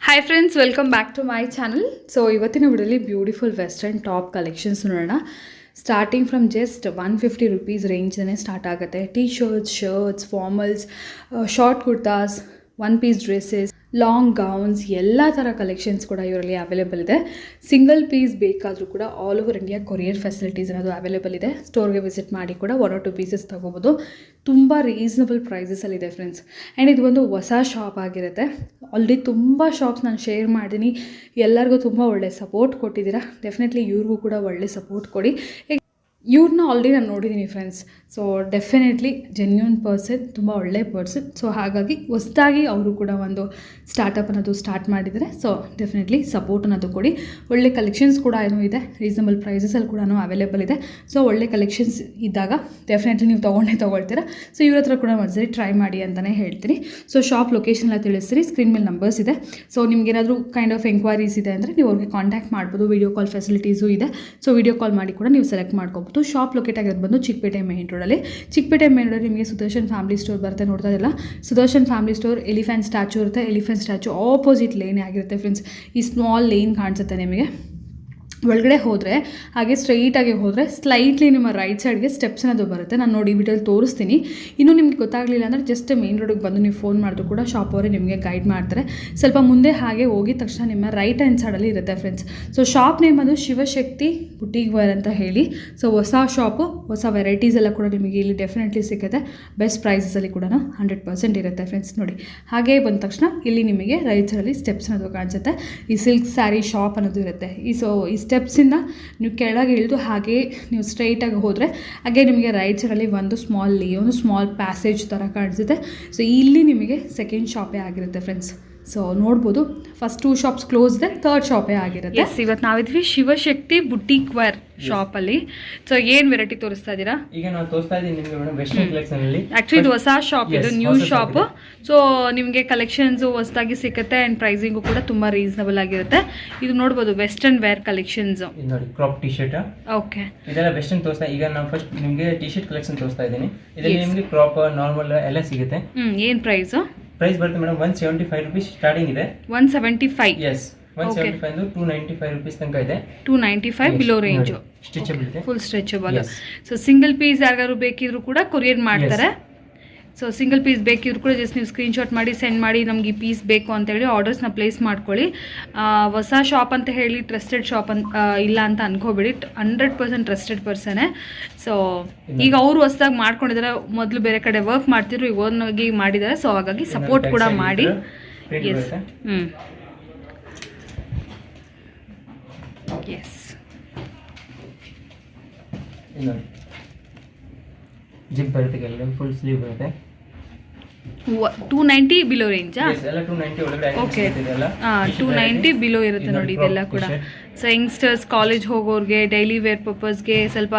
Hi friends, welcome back to my channel. So ಇವತ್ತಿನ ವಿಡಿಯೋಲಿ beautiful western top collections ನೋಡೋಣ. Starting from just 150 rupees ರೇಂಜನೇ start ಆಗುತ್ತೆ. T shirts, formals, short kurtas, one piece dresses, long gowns ಎಲ್ಲ ಥರ collections ಕೂಡ ಇವರಲ್ಲಿ ಅವೈಲೇಬಲ್ ಇದೆ. ಸಿಂಗಲ್ ಪೀಸ್ ಬೇಕಾದರೂ ಕೂಡ all over India courier facilities ಅನ್ನೋದು ಅವೈಲೇಬಲ್ ಇದೆ. ಸ್ಟೋರ್ಗೆ ವಿಸಿಟ್ ಮಾಡಿ ಕೂಡ 1 or 2 ಪೀಸಸ್ ತೊಗೋಬೋದು. ತುಂಬ ರೀಸನಬಲ್ ಪ್ರೈಸಸಲ್ಲಿದೆ ಫ್ರೆಂಡ್ಸ್. ಆ್ಯಂಡ್ ಇದು ಒಂದು ಹೊಸ ಶಾಪ್ ಆಗಿರುತ್ತೆ. ಆಲ್ರೆಡಿ ತುಂಬ ಶಾಪ್ಸ್ ನಾನು ಶೇರ್ ಮಾಡಿದ್ದೀನಿ. ಎಲ್ಲರಿಗೂ ತುಂಬ ಒಳ್ಳೆ ಸಪೋರ್ಟ್ ಕೊಟ್ಟಿದ್ದೀರಾ. ಡೆಫಿನೆಟ್ಲಿ ಇವ್ರಿಗೂ ಕೂಡ ಒಳ್ಳೆ ಸಪೋರ್ಟ್ ಕೊಡಿ. ಇವ್ರನ್ನ ಆಲ್ರೆಡಿ ನಾನು ನೋಡಿದ್ದೀನಿ friends. So definitely genuine person, ತುಂಬ ಒಳ್ಳೆ ಪರ್ಸನ್. ಸೊ ಹಾಗಾಗಿ ಹೊಸದಾಗಿ ಅವರು ಕೂಡ ಒಂದು ಸ್ಟಾರ್ಟಪ್ ಅನ್ನೋದು ಸ್ಟಾರ್ಟ್ ಮಾಡಿದ್ದಾರೆ. ಸೊ ಡೆಫಿನೆಟ್ಲಿ ಸಪೋರ್ಟ್ ಅನ್ನೋದು ಕೊಡಿ. ಒಳ್ಳೆ ಕಲೆಕ್ಷನ್ಸ್ ಕೂಡ ಏನೂ ಇದೆ, ರೀಸನಬಲ್ ಪ್ರೈಸಸಲ್ಲಿ ಕೂಡ ಅವೈಲೇಬಲ್ ಇದೆ. ಸೊ ಒಳ್ಳೆ ಕಲೆಕ್ಷನ್ಸ್ ಇದ್ದಾಗ ಡೆಫಿನೆಟ್ಲಿ ನೀವು ತೊಗೊಳ್ತೀರಾ. ಸೊ ಇವ್ರ ಹತ್ರ ಕೂಡ ಒಂದ್ಸರಿ ಟ್ರೈ ಮಾಡಿ ಅಂತಲೇ ಹೇಳ್ತೀನಿ. ಸೊ ಶಾಪ್ ಲೊಕೇಶನ್ ಎಲ್ಲ ತಿಳಿಸ್ತೀರಿ, ಸ್ಕ್ರೀನ್ ಮೇಲೆ ನಂಬರ್ಸ್ ಇದೆ. ಸೊ ನಿಮ್ಗೇನಾದರೂ ಕೈಂಡ್ ಆಫ್ ಎಂಕ್ವೈರೀಸ್ ಇದೆ ಅಂದರೆ ನೀವು ಅವ್ರಿಗೆ ಕಾಂಟ್ಯಾಕ್ಟ್ ಮಾಡ್ಬೋದು. ವೀಡಿಯೋ ಕಾಲ್ ಫೆಸಿಲಿಟೀಸು ಇದೆ. ಸೊ ವೀಡಿಯೋ ಕಾಲ್ ಮಾಡಿ ಕೂಡ ನೀವು ಸೆಲೆಕ್ಟ್ ಮಾಡ್ಕೋಬೋದು. ಶಾಪ್ ಲೊಕೇಟ್ ಆಗಿರೋದು ಬಂದು ಚಿಕ್ಕಪೇಟೆ ಮೇನ್ ರೋಡಲ್ಲಿ. ಚಿಕ್ಕಪೇಟೆ ಮೇನ್ ರೋಡ್ ನಿಮಗೆ ಸುದರ್ಶನ್ ಫ್ಯಾಮಿಲಿ ಸ್ಟೋರ್ ಬರುತ್ತೆ, ನೋಡ್ತಾ ಇಲ್ಲ. Sudarshan family store, elephant statue ಇರುತ್ತೆ. ಎಲಿಫೆಂಟ್ ಸ್ಟ್ಯಾಚು ಆಪೋಸಿಟ್ ಲೇನೇ ಆಗಿರುತ್ತೆ ಫ್ರೆಂಡ್ಸ್. ಈ ಸ್ಮಾಲ್ ಲೇನ್ ಕಾಣಿಸುತ್ತೆ ನಿಮಗೆ. ಒಳಗಡೆ ಹೋದರೆ ಹಾಗೆ ಸ್ಟ್ರೈಟಾಗಿ ಹೋದರೆ ಸ್ಲೈಟ್ಲಿ ನಿಮ್ಮ ರೈಟ್ ಸೈಡ್ಗೆ ಸ್ಟೆಪ್ಸ್ ಅನ್ನೋದು ಬರುತ್ತೆ. ನಾನು ನೋಡಿ ವಿಡಿಯೋಲಿ ತೋರಿಸ್ತೀನಿ. ಇನ್ನೂ ನಿಮ್ಗೆ ಗೊತ್ತಾಗಲಿಲ್ಲ ಅಂದರೆ ಜಸ್ಟ್ ಮೇನ್ ರೋಡಿಗೆ ಬಂದು ನೀವು ಫೋನ್ ಮಾಡಿದ್ರು ಕೂಡ ಶಾಪ್ ಅವರೇ ನಿಮಗೆ ಗೈಡ್ ಮಾಡ್ತಾರೆ. ಸ್ವಲ್ಪ ಮುಂದೆ ಹಾಗೆ ಹೋಗಿದ ತಕ್ಷಣ ನಿಮ್ಮ ರೈಟ್ ಹ್ಯಾಂಡ್ ಸೈಡಲ್ಲಿ ಇರುತ್ತೆ ಫ್ರೆಂಡ್ಸ್. ಸೊ ಶಾಪ್ ನೇಮ್ ಅದು ಶಿವಶಕ್ತಿ ಬುಟೀಕ್ ವೇರ್ ಅಂತ ಹೇಳಿ. ಸೊ ಹೊಸ ಶಾಪು, ಹೊಸ ವೆರೈಟೀಸ್ ಎಲ್ಲ ಕೂಡ ನಿಮಗೆ ಇಲ್ಲಿ ಡೆಫಿನೆಟ್ಲಿ ಸಿಗುತ್ತೆ. ಬೆಸ್ಟ್ ಪ್ರೈಸಸಲ್ಲಿ ಕೂಡ 100% ಇರುತ್ತೆ ಫ್ರೆಂಡ್ಸ್. ನೋಡಿ ಹಾಗೆ ಬಂದ ತಕ್ಷಣ ಇಲ್ಲಿ ನಿಮಗೆ ರೈಟ್ ಸೈಡಲ್ಲಿ ಸ್ಟೆಪ್ಸ್ ಅನ್ನೋದು ಕಾಣಿಸುತ್ತೆ. ಈ ಸಿಲ್ಕ್ ಸ್ಯಾರಿ ಶಾಪ್ ಅನ್ನೋದು ಇರುತ್ತೆ. ಈ ಸ್ಟೆಪ್ಸಿಂದ ನೀವು ಕೆಳಗೆ ಇಳಿದು ಹಾಗೆ ನೀವು ಸ್ಟ್ರೈಟಾಗಿ ಹೋದರೆ ಹಾಗೆ ನಿಮಗೆ ರೈಟ್ ಸೈಡಲ್ಲಿ ಒಂದು ಸ್ಮಾಲ್ ಪ್ಯಾಸೇಜ್ ಥರ ಕಾಣಿಸುತ್ತೆ. ಸೊ ಇಲ್ಲಿ ನಿಮಗೆ ಸೆಕೆಂಡ್ ಶಾಪೇ ಆಗಿರುತ್ತೆ ಫ್ರೆಂಡ್ಸ್. ಸೊ ನೋಡ್ಬೋದು, ಫಸ್ಟ್ 2 ಶಾಪ್ಸ್ ಕ್ಲೋಸ್ ಇದೆ, 3rd ಶಾಪೇ ಆಗಿರುತ್ತೆ. ಎಸ್, ಇವತ್ತು ನಾವಿದ್ವಿ ಶಿವಶಕ್ತಿ ಬುಟೀಕ್ ವೇರ್ ಶಾಪಲ್ಲಿ. ಸೊ ಏನು ವೆರೈಟಿ ತೋರಿಸ್ತಾ ಇದ್ದೀರಾ? ಈಗ ನಾವು ತೋರಿಸ್ತಾ ಇದ್ದೀನಿ ನಿಮಗೆ ಮೇಡಮ್ ವೆಸ್ಟರ್ನ್ ಕಲೆಕ್ಷನ್ ಅಲ್ಲಿ. ಆಕ್ಚುಲಿ ಇದು ಹೊಸ ಶಾಪ್, ಇದು ನ್ಯೂ ಶಾಪ್. ಸೊ ನಿಮಗೆ ಕಲೆಕ್ಷನ್ಸ್ ಹೊಸದಾಗಿ ಸಿಗುತ್ತೆ ಅಂಡ್ ಪ್ರೈಸಿಂಗು ಕೂಡ ತುಂಬಾ ರೀಸನಬಲ್ ಆಗಿರುತ್ತೆ. ಇದು ನೋಡಬಹುದು ವೆಸ್ಟರ್ನ್ ವೇರ್ ಕಲೆಕ್ಷನ್ಸ್. ಇದು ನೋಡಿ ಕ್ರಾಪ್ ಟಿ ಶರ್ಟ್. ಓಕೆ, ಇದೆಲ್ಲ ವೆಸ್ಟರ್ನ್ ತೋರಿಸ್ತಾ. ಈಗ ನಾವು ಫಸ್ಟ್ ನಿಮಗೆ ಟಿ ಶರ್ಟ್ ಕಲೆಕ್ಷನ್ ತೋರಿಸ್ತಾ ಇದ್ದೀನಿ. ಇದರಲ್ಲಿ ನಿಮಗೆ ಕ್ರಾಪ್, ನಾರ್ಮಲ್ ಎಲ್ಲ ಸಿಗುತ್ತೆ. ಏನು ಪ್ರೈಸ್ ಬರುತ್ತೆ ಮೇಡಮ್? 175 ರುಪೀಸ್ ಸ್ಟಾರ್ಟಿಂಗ್ ಇದೆ. 175? ಎಸ್, 175 295 ರುಪೀಸ್ ತನಕ ಇದೆ. 295 ಬಿಲೋ ರೇಂಜ್. ಸ್ಟ್ರೆಚಬಲ್ ಇದೆ, full stretchable. So single piece ಯಾರಿಗಾರು ಬೇಕಿದ್ರು ಕೂಡ ಕೊರಿಯರ್ ಮಾಡ್ತಾರೆ. ಸೊ ಸಿಂಗಲ್ ಪೀಸ್ ಬೇಕಿದ್ರು ಕೂಡ ಜಸ್ಟ್ ನೀವು ಸ್ಕ್ರೀನ್ಶಾಟ್ ಮಾಡಿ ಸೆಂಡ್ ಮಾಡಿ ನಮ್ಗೆ ಈ ಪೀಸ್ ಬೇಕು ಅಂತ ಹೇಳಿ ಆರ್ಡರ್ಸ್ನ ಪ್ಲೇಸ್ ಮಾಡ್ಕೊಳ್ಳಿ. ಹೊಸ ಶಾಪ್ ಅಂತ ಹೇಳಿ ಟ್ರಸ್ಟೆಡ್ ಶಾಪ್ ಇಲ್ಲ ಅಂತ ಅನ್ಕೋಬೇಡಿ. 100% ಟ್ರಸ್ಟೆಡ್ ಪರ್ಸನೇ. ಸೊ ಈಗ ಅವರು ಹೊಸದಾಗಿ ಮಾಡ್ಕೊಂಡಿದ್ದಾರೆ. ಮೊದಲು ಬೇರೆ ಕಡೆ ವರ್ಕ್ ಮಾಡ್ತಿದ್ರು, ಈಗ ಓನಾಗಿ ಮಾಡಿದ್ದಾರೆ. ಸೊ ಹಾಗಾಗಿ ಸಪೋರ್ಟ್ ಕೂಡ ಮಾಡಿ. ಎಸ್, ಎಸ್, ಜಿಪ್ ಬರುತ್ತೆ, ಕೆಳಗೆ ಫುಲ್ ಸ್ಲೀವ್ ಬರುತ್ತೆ. 290 ಬಿಲೋ ರೇಂಜಾ? ಎಲ್ಲ 290 ಒಳಗಡೆ. ಓಕೆ, 290 ಬಿಲೋ ಇರುತ್ತೆ ನೋಡಿ ಇದೆಲ್ಲ ಕೂಡ. ಸೊ ಯಂಗ್ಸ್ಟರ್ಸ್, ಕಾಲೇಜ್ ಹೋಗೋರಿಗೆ, ಡೈಲಿ ವೇರ್ ಪರ್ಪಸ್ಗೆ, ಸ್ವಲ್ಪ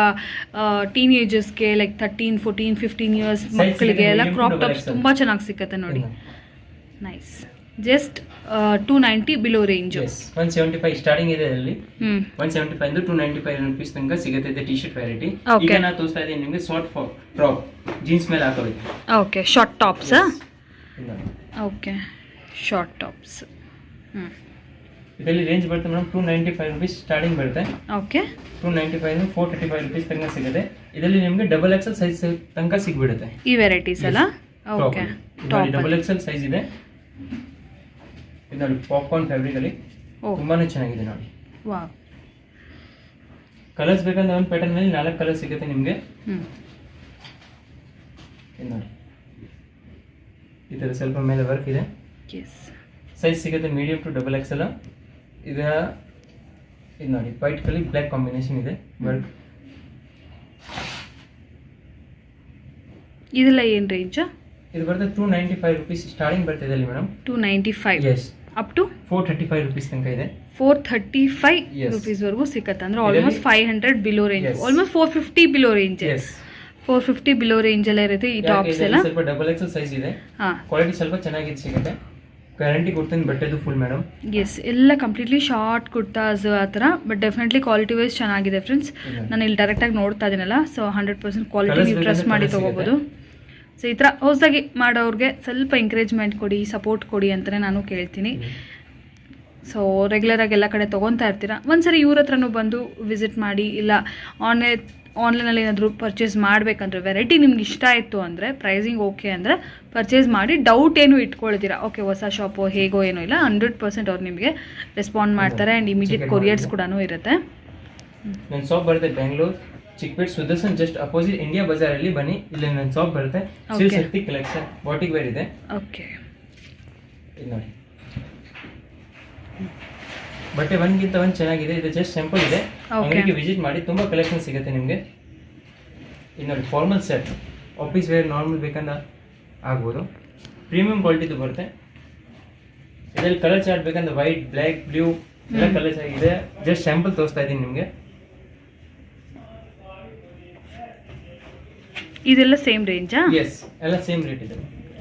ಟೀನೇಜರ್ಸ್ಗೆ ಲೈಕ್ 13, 14, 15 ಇಯರ್ಸ್ ಮಕ್ಕಳಿಗೆ ಎಲ್ಲ ಕ್ರಾಪ್ ಟಾಪ್ಸ್ ತುಂಬ ಚೆನ್ನಾಗಿ ಸಿಕ್ಕತ್ತೆ ನೋಡಿ. Nice. Just 290 below range. 175 starting ಇದೆ ಅಲ್ಲಿ. 175 ಇಂದ 295 ರುಪೀಸ್ ತನಕ ಸಿಗುತ್ತೆ. ಇದೆ ಟಿ ಶರ್ಟ್ ವೆರೈಟಿ. ಈಗ ನಾನು ತೋರಿಸ್ತಾ ಇದ್ದೀನಿ ನಿಮಗೆ ಶಾರ್ಟ್ ಟಾಪ್, ಜೀನ್ಸ್ ಮೇಲೆ ಹಾಕೋಬೇಕು. Okay, short tops. Okay, short tops. ಇದರಲ್ಲಿ ರೇಂಜ್ ಬರುತ್ತೆ ಮೇಡಮ್ 295 ರುಪೀಸ್ ಸ್ಟಾರ್ಟಿಂಗ್ ಬರುತ್ತೆ. ಓಕೆ, 295 ಇಂದ 435 ರುಪೀಸ್ ತನಕ ಸಿಗುತ್ತೆ. ಇದರಲ್ಲಿ ನಿಮಗೆ XXL ಸೈಜ್ ತನಕ ಸಿಗ್ಬಿಡುತ್ತೆ ಈ ವೆರೈಟೀಸ್ ಅಲ್ಲ. ಓಕೆ, XXL ಸೈಜ್ ಇದೆ. ಇದು ನೋಡಿ ಪಾಪ್ಕಾರ್ನ್ ಫ್ಯಾಬ್ರಿಕ್ ಅಲ್ಲಿ ತುಂಬಾನೇ ಚೆನ್ನಾಗಿದೆ ನೋಡಿ. ವಾವ್. ಕಲರ್ಸ್ ಬೇಕಂದ್ರೆ ಒಂದು ಪ್ಯಾಟರ್ನ್ ಅಲ್ಲಿ 4 ಕಲರ್ ಸಿಗುತ್ತೆ ನಿಮಗೆ. ಇದು ನೋಡಿ, ಈ ತರ ಸ್ವಲ್ಪ ಮೇಲೆ ವರ್ಕ್ ಇದೆ. ಸೈಜ್ ಸಿಗುತ್ತೆ ಮೀಡಿಯಂ ಟು XXL. ಇದು ನೋಡಿ ವೈಟ್ ಕಲರ್ ಬ್ಲ್ಯಾಕ್ ಕಾಂಬಿನೇಷನ್ ಇದೆ ವರ್ಕ್. ಇದೆಲ್ಲ ಏನು ರೇಂಜ್? ಇದು ಬರುತ್ತೆ 295 ರುಪೀಸ್ ಸ್ಟಾರ್ಟಿಂಗ್ ಬರ್ತಿದೆ ಅಲ್ಲಿ madam. 295 yes, up to 435 rupees ತನಕ ಇದೆ. 435 ರುಪೀಸ್ ವರೆಗೂ ಸಿಕ್ಕತ್ತೆ. ಅಂದ್ರೆ almost 500 below range, almost 450 below range. 450 below range ಎಲ್ಲ ಇರುತ್ತೆ ಈ ಟಾಪ್ಸ್ ಎಲ್ಲ. ಸ್ವಲ್ಪ XXL ಸೈಜ್ ಇದೆ. ಕ್ವಾಲಿಟಿ ಸ್ವಲ್ಪ ಚೆನ್ನಾಗಿ ಸಿಗುತ್ತೆ. ಗ್ಯಾರಂಟಿ ಕೊಡ್ತೀನಿ ಬಟ್ಟೆದು ಫುಲ್ ಮೇಡಮ್. ಎಸ್, ಎಲ್ಲ ಕಂಪ್ಲೀಟ್ಲಿ ಶಾರ್ಟ್ ಕುರ್ತಾಸ್ ಆ ಥರ. ಬಟ್ ಡೆಫಿನೆಟ್ಲಿ ಕ್ವಾಲಿಟಿ ವೈಸ್ ಚೆನ್ನಾಗಿದೆ ಫ್ರೆಂಡ್ಸ್. ನಾನು ಇಲ್ಲಿ ಡೈರೆಕ್ಟಾಗಿ ನೋಡ್ತಾ ಇದ್ದೀನಲ್ಲ. ಸೊ 100% ಕ್ವಾಲಿಟಿ ನೀವು ಟ್ರಸ್ಟ್ ಮಾಡಿ ತೊಗೋಬೋದು. ಸೊ ಈ ಥರ ಹೊಸದಾಗಿ ಮಾಡೋರಿಗೆ ಸ್ವಲ್ಪ ಎಂಕರೇಜ್ಮೆಂಟ್ ಕೊಡಿ, ಸಪೋರ್ಟ್ ಕೊಡಿ ಅಂತಲೇ ನಾನು ಕೇಳ್ತೀನಿ. ಸೊ ರೆಗ್ಯುಲರಾಗಿ ಎಲ್ಲ ಕಡೆ ತೊಗೊತಾ ಇರ್ತೀರಾ, ಒಂದ್ಸರಿ ಇವ್ರ ಹತ್ರನೂ ಬಂದು ವಿಸಿಟ್ ಮಾಡಿ. ಇಲ್ಲ ಆನ್ಲೈನಲ್ಲಿ ಏನಾದರೂ ಪರ್ಚೇಸ್ ಮಾಡಬೇಕಂದ್ರೆ ವೆರೈಟಿ ನಿಮ್ಗೆ ಇಷ್ಟ ಆಯಿತು ಅಂದರೆ, ಪ್ರೈಸಿಂಗ್ ಓಕೆ ಅಂದರೆ ಪರ್ಚೇಸ್ ಮಾಡಿ. ಡೌಟ್ ಏನು ಇಟ್ಕೊಳ್ತೀರಾ, ಓಕೆ ಹೊಸ ಶಾಪು ಹೇಗೋ ಏನೋ ಇಲ್ಲ, 100% ಅವ್ರು ನಿಮಗೆ ರೆಸ್ಪಾಂಡ್ ಮಾಡ್ತಾರೆ. ಆ್ಯಂಡ್ ಇಮಿಡಿಯೇಟ್ ಕೊರಿಯರ್ಸ್ ಕೂಡ ಇರುತ್ತೆ. ನನ್ನ ಶಾಪ್ ಬರುತ್ತೆ Bengaluru Chickpet Sudarshan just opposite India ಬಜಾರಲ್ಲಿ ಬನ್ನಿ. ಇಲ್ಲಿ ನನ್ನ ಶಾಪ್ ಬರುತ್ತೆ. ಶಿವಶಕ್ತಿ ಕಲೆಕ್ಷನ್ ಬಾಟಿಕ್ ವೇರ್ ಇದೆ. ಓಕೆ, ಇದು ನೋಡಿ ಬಟ್ಟೆ ಒಂದ್ಗಿಂತ ಒಂದು ಚೆನ್ನಾಗಿದೆ. ಇದು ಜಸ್ಟ್ ಸಿಂಪಲ್ ಇದೆ. ಅಂಗಡಿಗೆ ವಿಸಿಟ್ ಮಾಡಿ, ತುಂಬ ಕಲೆಕ್ಷನ್ ಸಿಗುತ್ತೆ ನಿಮಗೆ. ಇದು ನೋಡಿ formal set, office wear normal ಬೇಕಂದ್ರೆ ಆಗ್ಬೋದು. ಪ್ರೀಮಿಯಂ ಕ್ವಾಲಿಟಿದು ಬರುತ್ತೆ. ಇದರಲ್ಲಿ ಕಲರ್ ಚಾರ್ಟ್ ಬೇಕಂದ್ರೆ ವೈಟ್, ಬ್ಲ್ಯಾಕ್, ಬ್ಲೂ ಎಲ್ಲ ಕಲರ್ಸ್ ಆಗಿದೆ. ಜಸ್ಟ್ ಸ್ಯಾಂಪಲ್ ತೋರಿಸ್ತಾ ಇದ್ದೀನಿ ನಿಮಗೆ. ಇದೆಲ್ಲ ಸೇಮ್ ರೇಂಜಾ? ಎಸ್, ಎಲ್ಲ ಸೇಮ್ ರೇಟ್ ಇದೆ.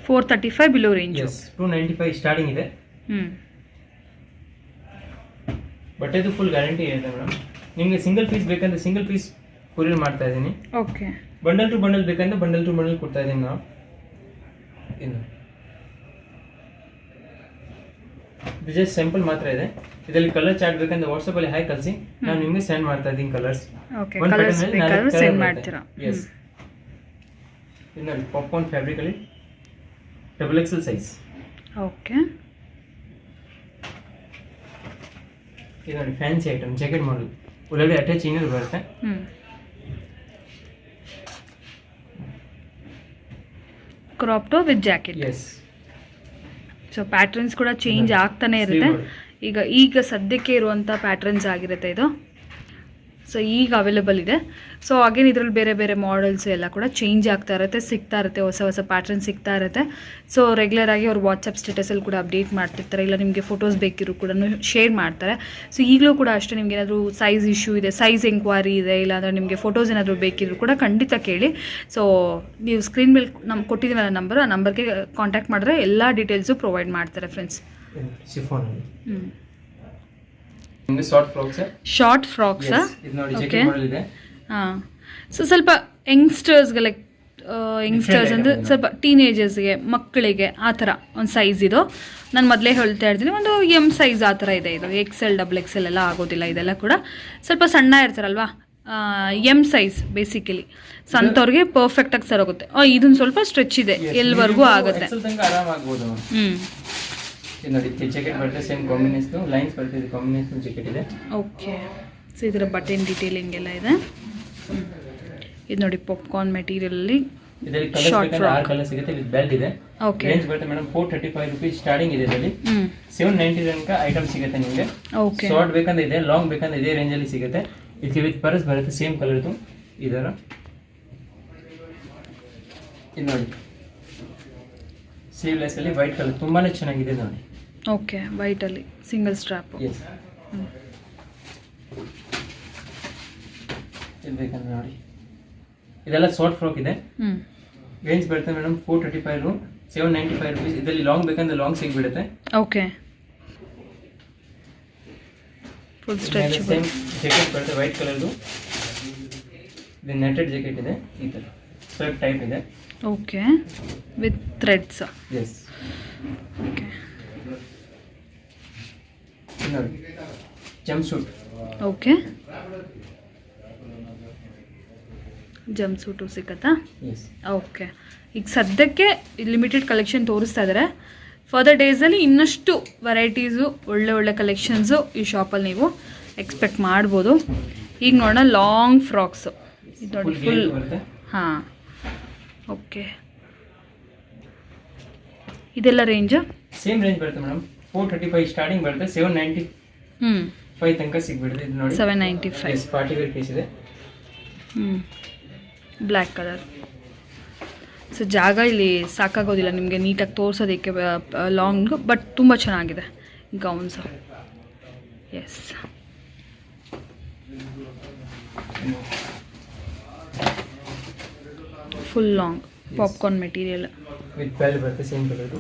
435 ಬಿಲೋ ರೇಂಜ್. ಎಸ್, 295 ಸ್ಟಾರ್ಟಿಂಗ್ ಇದೆ. ಬಟ್ಟೆದು ಫುಲ್ ಗ್ಯಾರಂಟಿ ಇದೆ ಮೇಡಮ್. ನಿಮಗೆ ಸಿಂಗಲ್ ಪೀಸ್ ಬೇಕಂದ್ರೆ ಸಿಂಗಲ್ ಪೀಸ್ ಕೊರಿಯರ್ ಮಾಡ್ತಾ ಇದ್ದೀನಿ. ಓಕೆ, ಬಂಡಲ್ ಟು ಬಂಡಲ್ ಬೇಕಂದ್ರೆ ಬಂಡಲ್ ಟು ಬಂಡಲ್ ಕೊಡ್ತಾ ಇದ್ದೀನಿ ನಾವು. ಇನ್ನು ಇದು ಜಸ್ಟ್ ಸಿಂಪಲ್ ಮಾತ್ರ ಇದೆ. ಇದರಲ್ಲಿ ಕಲರ್ ಚಾರ್ಟ್ ಬೇಕಂದ್ರೆ ವಾಟ್ಸಪ್ ಅಲ್ಲಿ ಹಾಯ್ ಕಳಿಸಿ, ನಾನು ನಿಮಗೆ ಸೆಂಡ್ ಮಾಡ್ತಾ ಇದ್ದೀನಿ ಕಲರ್ಸ್. ಓಕೆ, ಕಲರ್ಸ್ ಬೇಕಾದ್ರೆ ಸೆಂಡ್ ಮಾಡ್ತೀರಾ. ಎಸ್, ಇದು ನೋಡಿ ಪಾಪ್ಕಾರ್ನ್ ಫ್ಯಾಬ್ರಿಕ್ ಅಲ್ಲಿ XXL ಸೈಜ್. ಓಕೆ, ಇದು ನೋಡಿ ಫ್ಯಾನ್ಸಿ ಐಟಮ್, ಜಾಕೆಟ್ ಮಾಡಲ್, ಒಳಗಡೆ ಅಟ್ಯಾಚ್ ಇನ್ನರ್ ಬರುತ್ತೆ. Crop top with jacket. Yes, so patterns ಕೂಡ ಚೇಂಜ್ ಆಗ್ತಾನೆ ಇರುತ್ತೆ. ಈಗ ಸದ್ಯಕ್ಕೆ ಇರುವಂಥ ಪ್ಯಾಟರ್ನ್ಸ್ ಆಗಿರುತ್ತೆ ಇದು. ಸೊ ಈಗ ಅವೈಲೇಬಲ್ ಇದೆ. ಸೊ ಅಗೇನ್ ಇದರಲ್ಲಿ ಬೇರೆ ಬೇರೆ ಮಾಡಲ್ಸ್ ಎಲ್ಲ ಕೂಡ ಚೇಂಜ್ ಆಗ್ತಾ ಇರುತ್ತೆ, ಸಿಗ್ತಾ ಇರುತ್ತೆ, ಹೊಸ ಹೊಸ ಪ್ಯಾಟರ್ನ್ ಸಿಗ್ತಾ ಇರುತ್ತೆ. ಸೊ ರೆಗ್ಯುಲರಾಗಿ ಅವ್ರು ವಾಟ್ಸಪ್ ಸ್ಟೇಟಸಲ್ಲಿ ಕೂಡ ಅಪ್ಡೇಟ್ ಮಾಡ್ತಿರ್ತಾರೆ. ಇಲ್ಲ ನಿಮಗೆ ಫೋಟೋಸ್ ಬೇಕಿರೋ ಕೂಡ ಶೇರ್ ಮಾಡ್ತಾರೆ. ಸೊ ಈಗಲೂ ಕೂಡ ಅಷ್ಟೇ, ನಿಮ್ಗೆ ಏನಾದರೂ ಸೈಜ್ ಇಶ್ಯೂ ಇದೆ, ಸೈಜ್ ಎಂಕ್ವೈರಿ ಇದೆ, ಇಲ್ಲಾಂದರೆ ನಿಮಗೆ ಫೋಟೋಸ್ ಏನಾದರೂ ಬೇಕಿದ್ರು ಕೂಡ ಖಂಡಿತ ಕೇಳಿ. ಸೊ ನೀವು ಸ್ಕ್ರೀನ್ ಮೇಲೆ ನಮ್ಗೆ ಕೊಟ್ಟಿದ್ದೀವಲ್ಲ ನಂಬರ್, ಆ ನಂಬರ್ಗೆ ಕಾಂಟ್ಯಾಕ್ಟ್ ಮಾಡಿದ್ರೆ ಎಲ್ಲ ಡೀಟೇಲ್ಸು ಪ್ರೊವೈಡ್ ಮಾಡ್ತಾರೆ ಫ್ರೆಂಡ್ಸ್. ಶಿಫಾನ್ ನಿಮಗೆ ಶಾರ್ಟ್ ಫ್ರಾಕ್ಸ್ ಇದು ನೋಡಿ ಜಾಕೆಟ್ ಮಾಡೆಲ್ ಇದೆ. ಹಾಂ, ಸೊ ಸ್ವಲ್ಪ ಯಂಗ್ಸ್ಟರ್ಸ್ಗೆ, ಲೈಕ್ ಯಂಗ್ಸ್ಟರ್ಸ್ ಅಂದರೆ ಸ್ವಲ್ಪ ಟೀನೇಜರ್ಸ್ಗೆ, ಮಕ್ಕಳಿಗೆ ಆ ಥರ ಒಂದು ಸೈಜ್ ಇದು. ನಾನು ಮೊದಲೇ ಹೇಳ್ತಾ ಇರ್ತೀನಿ, ಒಂದು ಎಮ್ ಸೈಜ್ ಆ ಥರ ಇದೆ. ಇದು XL, XXL ಎಲ್ಲ ಆಗೋದಿಲ್ಲ. ಇದೆಲ್ಲ ಕೂಡ ಸ್ವಲ್ಪ ಸಣ್ಣ ಇರ್ತಾರಲ್ವಾ, ಎಮ್ ಸೈಜ್ ಬೇಸಿಕಲಿ. ಸೊ ಅಂಥವ್ರಿಗೆ ಪರ್ಫೆಕ್ಟಾಗಿ ಸರೋಗುತ್ತೆ. ಇದೊಂದು ಸ್ವಲ್ಪ ಸ್ಟ್ರೆಚ್ ಇದೆ, ಎಲ್ಲಿವರೆಗೂ ಆಗುತ್ತೆ. ನೋಡಿ ಜಾಕೆಟ್ ಬರುತ್ತೆ, ಸೇಮ್ ಕಾಂಬಿನೇಷನ್ ಲೈನ್ಸ್ ಬರ್ತದೆ, ಕಾಂಬಿನೇಷನ್ ಜಾಕೆಟ್ ಇದೆ. ಓಕೆ, ಸೊ ಇದರ ಬಟನ್ ಡೀಟೇಲಿಂಗ್ ಎಲ್ಲ ಇದೆ. ಇದು ನೋಡಿ ಪಾಪ್ಕಾರ್ನ್ ಮೆಟೀರಿಯಲ್, ಇದರಲ್ಲಿ ಕಲರ್ಸ್ ಬೇಕಾದ್ರೆ 6 ಕಲರ್ ಸಿಗುತ್ತೆ, ವಿತ್ ಬೆಲ್ಟ್ ಇದೆ. ಓಕೆ, ರೇಂಜ್ ಬರುತ್ತೆ ಮೇಡಮ್ 435 ರೂಪೀಸ್ ಸ್ಟಾರ್ಟಿಂಗ್ ಇದೆ. ಇದರಲ್ಲಿ 790 ತನಕ ಐಟಮ್ ಸಿಗುತ್ತೆ ನಿಮಗೆ. ಓಕೆ, ಶಾರ್ಟ್ ಬೇಕಂದ್ರೆ ಇದೆ, ಲಾಂಗ್ ಬೇಕಂದ್ರೆ ಇದೇ ರೇಂಜ್ ಅಲ್ಲಿ ಸಿಗುತ್ತೆ. ಇದಕ್ಕೆ ವಿತ್ ಪರ್ಸ್ ಬರುತ್ತೆ, ಸೇಮ್ ಕಲರ್ದು. ಇದರ ಇದು ನೋಡಿ ಸ್ಲೀವ್ಲೆಸ್ ಅಲ್ಲಿ ವೈಟ್ ಕಲರ್, ತುಂಬಾನೇ ಚೆನ್ನಾಗಿದೆ ನೋಡಿ. ಓಕೆ, ವೈಟಲ್ಲಿ ಸಿಂಗಲ್ ಸ್ಟ್ರಾಪ್. ಎಸ್, ಇದು ಬೇಕಂದ್ರೆ ನೋಡಿ. ಇದೆಲ್ಲ ಶಾರ್ಟ್ ಫ್ರಾಕ್ ಇದೆ. ರೇಂಜ್ ಬರುತ್ತೆ ಮೇಡಮ್ 435 795 ರೂಪೀಸ್. ಇದರಲ್ಲಿ ಲಾಂಗ್ ಬೇಕಂದ್ರೆ ಲಾಂಗ್ ಸಿಗ್ಬಿಡುತ್ತೆ. Okay, full stretch. Same jacket ಬರುತ್ತೆ ವೈಟ್ ಕಲರ್ದು. ಇದು ನೆಟೆಡ್ ಜಾಕೆಟ್ ಇದೆ, ಈ ಥರ ಸ್ವೆಟ್ ಟೈಪ್ ಇದೆ. Okay, with threads. Yes, okay, ನೋಡಿ jumpsuit. Okay, jumpsuit ಸಿಕ್ಕತ್ತಾ? Yes, okay. ಈಗ ಸದ್ಯಕ್ಕೆ ಲಿಮಿಟೆಡ್ ಕಲೆಕ್ಷನ್ ತೋರಿಸ್ತಾ ಇದ್ದಾರೆ. ಫರ್ದರ್ ಡೇಸಲ್ಲಿ ಇನ್ನಷ್ಟು ವೆರೈಟೀಸು, ಒಳ್ಳೆ ಕಲೆಕ್ಷನ್ಸು ಈ ಶಾಪಲ್ಲಿ ನೀವು ಎಕ್ಸ್ಪೆಕ್ಟ್ ಮಾಡ್ಬೋದು. ಈಗ ನೋಡೋಣ ಲಾಂಗ್ ಫ್ರಾಕ್ಸು. ಇದು ನೋಡಿ ಫುಲ್. ಹಾಂ, ಓಕೆ. ಇದೆಲ್ಲ ರೇಂಜ್ ಸೇಮ್ ರೇಂಜ್ ಬರುತ್ತೆ ಮೇಡಮ್. 435 ಸ್ಟಾರ್ಟಿಂಗ್ ಬರುತ್ತೆ, 795 ತನಕ ಸಿಗ್ಬಿಡುತ್ತೆ. ಇದು ನೋಡಿ 795. ಪಾರ್ಟಿ ವೇರ್ ಪೀಸ್ ಇದೆ. Black colour. ಸೊ ಜಾಗ ಇಲ್ಲಿ ಸಾಕಾಗೋದಿಲ್ಲ ನಿಮಗೆ ನೀಟಾಗಿ ತೋರಿಸೋದಕ್ಕೆ, ಲಾಂಗ್ ಬಟ್ ತುಂಬ ಚೆನ್ನಾಗಿದೆ gowns. Yes, full long popcorn material with belt ಬರುತ್ತೆ, ಸೇಮ್ ಕಲರ್.